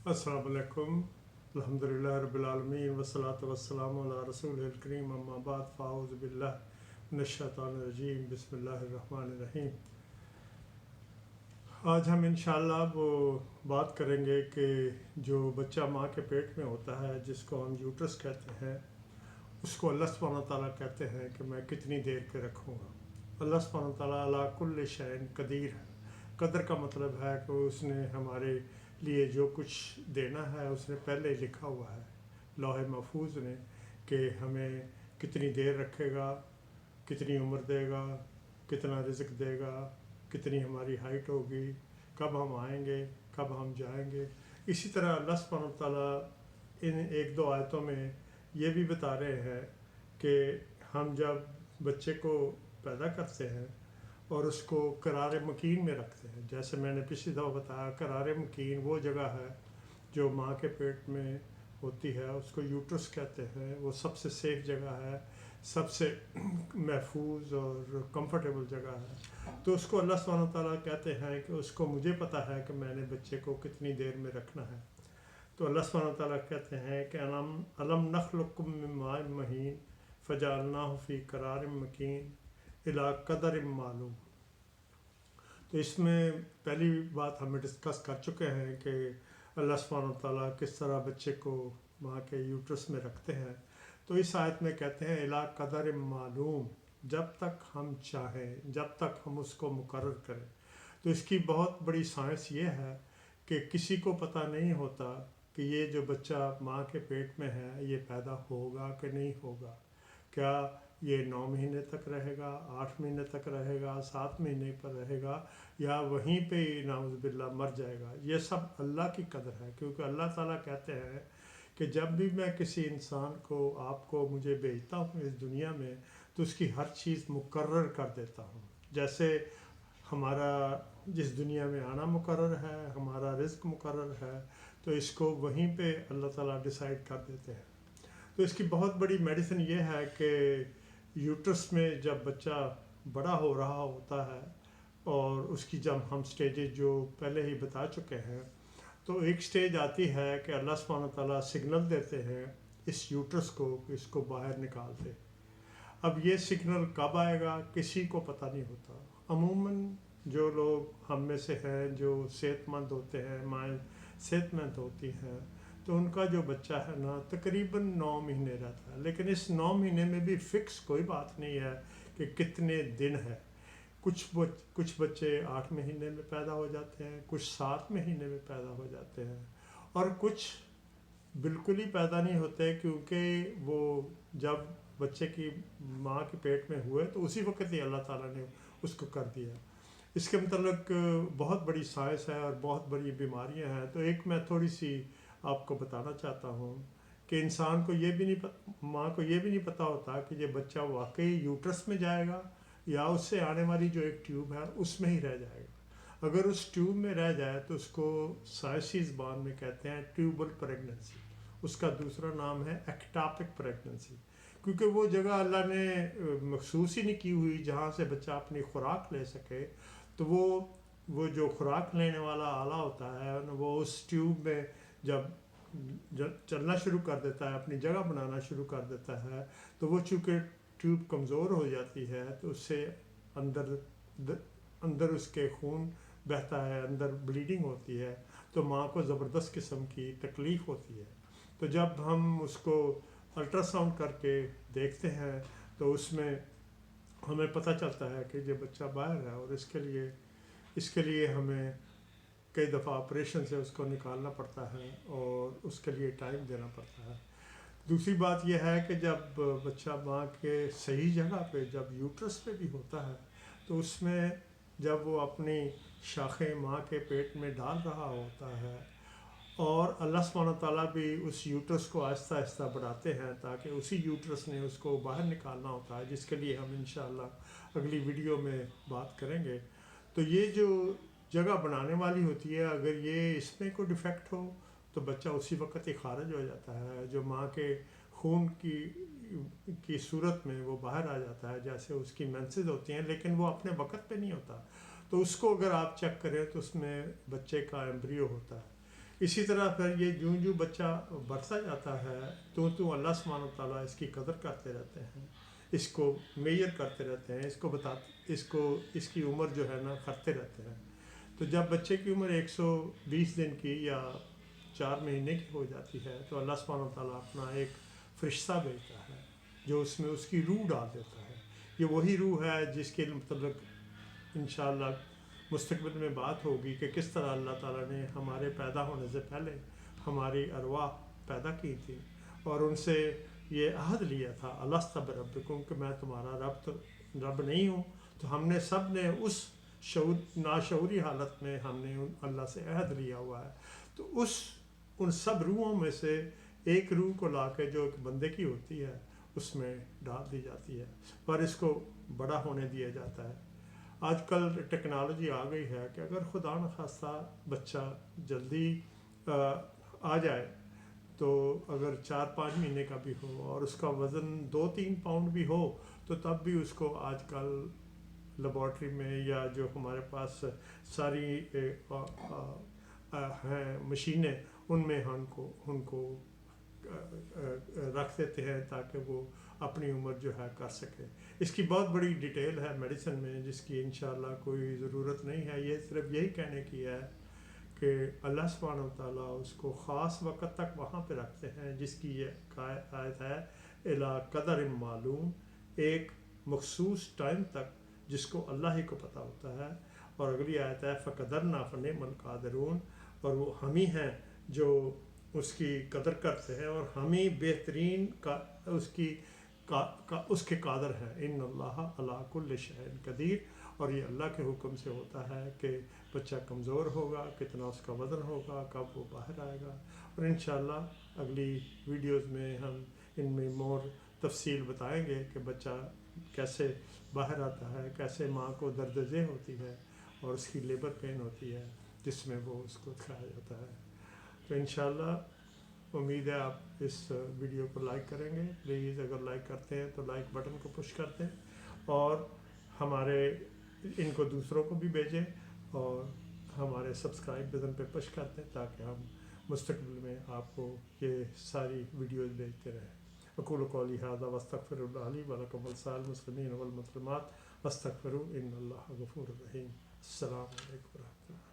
अस्सलाम वालेकुम अल्हम्दुलिल्लाह रब्बिल आलमीन वस्सलातु वस्सलामु अला रसूलिल करीम अम्मा बाद फ़ाऊज़ु बिल्लाहि मिनश शैतानिर रजीम बिस्मिल्लाहिर रहमानिर रहीम। आज हम इंशाअल्लाह वो बात करेंगे कि जो बच्चा माँ के पेट में होता है, जिसको हम यूट्रस कहते हैं, उसको अल्लाह सुब्हानहू व तआला कहते हैं कि मैं कितनी देर के रखूँगा। अल्लाह सुब्हानहू व तआला अला कुल्लि शैइन कदीर है। कदर का मतलब है कि उसने हमारे लिए जो कुछ देना है उसने पहले लिखा हुआ है लौहे महफूज ने, कि हमें कितनी देर रखेगा, कितनी उम्र देगा, कितना रिज़्क देगा, कितनी हमारी हाइट होगी, कब हम आएंगे, कब हम जाएंगे। इसी तरह अल्लाह सुब्हानहू व तआला इन एक दो आयतों में ये भी बता रहे हैं कि हम जब बच्चे को पैदा करते हैं और उसको करार मकीन में रखते हैं, जैसे मैंने पिछली दफ़ा बताया, करार मकीन वो जगह है जो माँ के पेट में होती है, उसको यूट्रस कहते हैं। वो सबसे सेफ जगह है, सबसे महफूज और कंफर्टेबल जगह है। तो उसको अल्लाह सुब्हानहू व तआला कहते हैं कि उसको मुझे पता है कि मैंने बच्चे को कितनी देर में रखना है। तो अल्लाह सुब्हानहू व तआला कहते हैं कि अलम नखलुकुम मिन माइन महीन फजअलनाहु फी करारिम मकीन इला कदरिम मालूम। तो इसमें पहली बात हमें डिस्कस कर चुके हैं कि अल्लाह सुब्हानहू व तआला किस तरह बच्चे को माँ के यूट्रस में रखते हैं। तो इस आयत में कहते हैं इला कदरिम मालूम, जब तक हम चाहें, जब तक हम उसको मुकर्रर करें। तो इसकी बहुत बड़ी साइंस ये है कि किसी को पता नहीं होता कि ये जो बच्चा माँ के पेट में है ये पैदा होगा कि नहीं होगा। क्या ये 9 महीने तक रहेगा, 8 महीने तक रहेगा, 7 महीने पर रहेगा, या वहीं पे ही नाउज़ुबिल्लाह मर जाएगा। ये सब अल्लाह की कदर है, क्योंकि अल्लाह ताला कहते हैं कि जब भी मैं किसी इंसान को, आपको, मुझे भेजता हूँ इस दुनिया में, तो उसकी हर चीज़ मुकर्रर कर देता हूँ। जैसे हमारा जिस दुनिया में आना मुकर्रर है, हमारा रिज़्क मुकर्रर है, तो इसको वहीं पे अल्लाह ताला डिसाइड कर देते हैं। तो इसकी बहुत बड़ी मेडिसिन ये है कि यूट्रस में जब बच्चा बड़ा हो रहा होता है और उसकी जब हम स्टेजेस जो पहले ही बता चुके हैं, तो एक स्टेज आती है कि अल्लाह सुब्हानहू व तआला सिग्नल देते हैं इस यूट्रस को कि इसको बाहर निकाल दे। अब ये सिग्नल कब आएगा किसी को पता नहीं होता। अमूमन जो लोग हम में से हैं जो सेहतमंद होते हैं, माएँ सेहतमंद होती हैं, तो उनका जो बच्चा है ना तकरीबन 9 महीने रहता है। लेकिन इस 9 महीने में भी फिक्स कोई बात नहीं है कि कितने दिन है। कुछ बच्चे 8 महीने में पैदा हो जाते हैं, कुछ 7 महीने में पैदा हो जाते हैं, और कुछ बिल्कुल ही पैदा नहीं होते, क्योंकि वो जब बच्चे की माँ के पेट में हुए तो उसी वक्त ही अल्लाह ताला ने उसको कर दिया। इसके मतलब बहुत बड़ी साइंस है और बहुत बड़ी बीमारियां हैं। तो एक मैं थोड़ी सी आपको बताना चाहता हूँ कि इंसान को ये भी नहीं, माँ को ये भी नहीं पता होता कि ये बच्चा वाकई यूट्रस में जाएगा या उससे आने वाली जो एक ट्यूब है उसमें ही रह जाएगा। अगर उस ट्यूब में रह जाए तो उसको साइंसी ज़बान में कहते हैं ट्यूबल प्रेगनेंसी। उसका दूसरा नाम है एक्टापिक प्रेगनेंसी, क्योंकि वो जगह अल्लाह ने मखसूस ही नहीं की हुई जहाँ से बच्चा अपनी खुराक ले सके। तो वो जो खुराक लेने वाला आला होता है वो उस ट्यूब में जब चलना शुरू कर देता है, अपनी जगह बनाना शुरू कर देता है, तो वो चूँकि ट्यूब कमज़ोर हो जाती है तो उससे अंदर उसके खून बहता है, अंदर ब्लीडिंग होती है, तो माँ को ज़बरदस्त किस्म की तकलीफ़ होती है। तो जब हम उसको अल्ट्रासाउंड करके देखते हैं तो उसमें हमें पता चलता है कि ये बच्चा बाहर है, और इसके लिए हमें कई दफ़ा ऑपरेशन से उसको निकालना पड़ता है और उसके लिए टाइम देना पड़ता है। दूसरी बात यह है कि जब बच्चा माँ के सही जगह पे, जब यूट्रस पे भी होता है, तो उसमें जब वो अपनी शाखें माँ के पेट में डाल रहा होता है, और अल्लाह सुब्हानहू व तआला भी उस यूट्रस को आहिस्ता आहिस्ता बढ़ाते हैं ताकि उसी यूट्रस ने उसको बाहर निकालना होता है, जिसके लिए हम इंशाअल्लाह अगली वीडियो में बात करेंगे। तो ये जो जगह बनाने वाली होती है, अगर ये इसमें कोई डिफेक्ट हो तो बच्चा उसी वक्त ही खारिज हो जाता है, जो माँ के खून की सूरत में वो बाहर आ जाता है, जैसे उसकी मेंसेस होती हैं, लेकिन वो अपने वक्त पे नहीं होता। तो उसको अगर आप चेक करें तो उसमें बच्चे का एम्ब्रियो होता है। اسی طرح پھر یہ جوں جوں بچہ بڑھتا جاتا ہے تو اللہ سبحانہ تعالیٰ اس کی قدر کرتے رہتے ہیں، اس کو میئر کرتے رہتے ہیں، اس کی عمر جو ہے نا کرتے رہتے ہیں۔ تو جب بچے کی عمر 120 دن کی یا 4 مہینے کی ہو جاتی ہے تو اللہ سبحانہ تعالیٰ اپنا ایک فرشتہ بھیجتا ہے جو اس میں اس کی روح ڈال دیتا ہے۔ یہ وہی روح ہے جس کے متعلق انشاءاللہ مستقبل میں بات ہوگی کہ کس طرح اللہ تعالیٰ نے ہمارے پیدا ہونے سے پہلے ہماری ارواح پیدا کی تھی اور ان سے یہ عہد لیا تھا الست بربکم کہ میں تمہارا رب نہیں ہوں۔ تو ہم نے سب نے اس ناشعوری حالت میں ہم نے اللہ سے عہد لیا ہوا ہے۔ تو ان سب روحوں میں سے ایک روح کو لا کے جو ایک بندے کی ہوتی ہے اس میں ڈال دی جاتی ہے اور اس کو بڑا ہونے دیا جاتا ہے۔ آج کل ٹیکنالوجی آ گئی ہے کہ اگر خدا نخواستہ بچہ جلدی آ جائے تو اگر 4-5 مہینے کا بھی ہو اور اس کا وزن 2-3 پاؤنڈ بھی ہو تو تب بھی اس کو آج کل لیبارٹری میں یا جو ہمارے پاس ساری ہیں مشینیں ان میں ان کو رکھ دیتے ہیں تاکہ وہ اپنی عمر جو ہے کر سکے۔ اس کی بہت بڑی ڈیٹیل ہے میڈیسن میں جس کی انشاءاللہ کوئی ضرورت نہیں ہے، یہ صرف یہی کہنے کی ہے کہ اللہ سبحانہ وتعالیٰ اس کو خاص وقت تک وہاں پہ رکھتے ہیں جس کی یہ آیت ہے الی قدر معلوم، ایک مخصوص ٹائم تک جس کو اللہ ہی کو پتہ ہوتا ہے۔ اور اگلی آیت ہے فقدرنا فنعم القادرون، اور وہ ہم ہی ہیں جو اس کی قدر کرتے ہیں اور ہم ہی بہترین اس کے قادر ہیں۔ ان اللہ علی کل شیء قدیر، اور یہ اللہ کے حکم سے ہوتا ہے کہ بچہ کمزور ہوگا، کتنا اس کا وزن ہوگا، کب وہ باہر آئے گا۔ اور انشاءاللہ اگلی ویڈیوز میں ہم ان میں مور تفصیل بتائیں گے کہ بچہ کیسے باہر آتا ہے، کیسے ماں کو درد ذہ ہوتی ہے اور اس کی لیبر پین ہوتی ہے جس میں وہ اس کو کھایا جاتا ہے۔ تو انشاءاللہ امید ہے آپ اس ویڈیو کو لائک کریں گے، پلیز اگر لائک کرتے ہیں تو لائک بٹن کو پش کر دیں اور ہمارے ان کو دوسروں کو بھی بھیجیں اور ہمارے سبسکرائب بٹن پہ پش کر دیں تاکہ ہم مستقبل میں آپ کو یہ ساری ویڈیوز بھیجتے رہیں۔ اقول قولی ھذا واستغفر اللہ لی ولکم ولسائر المسلمین والمسلمات واستغفروہ ان اللہ غفور رحیم۔ السلام علیکم ورحمۃ اللہ۔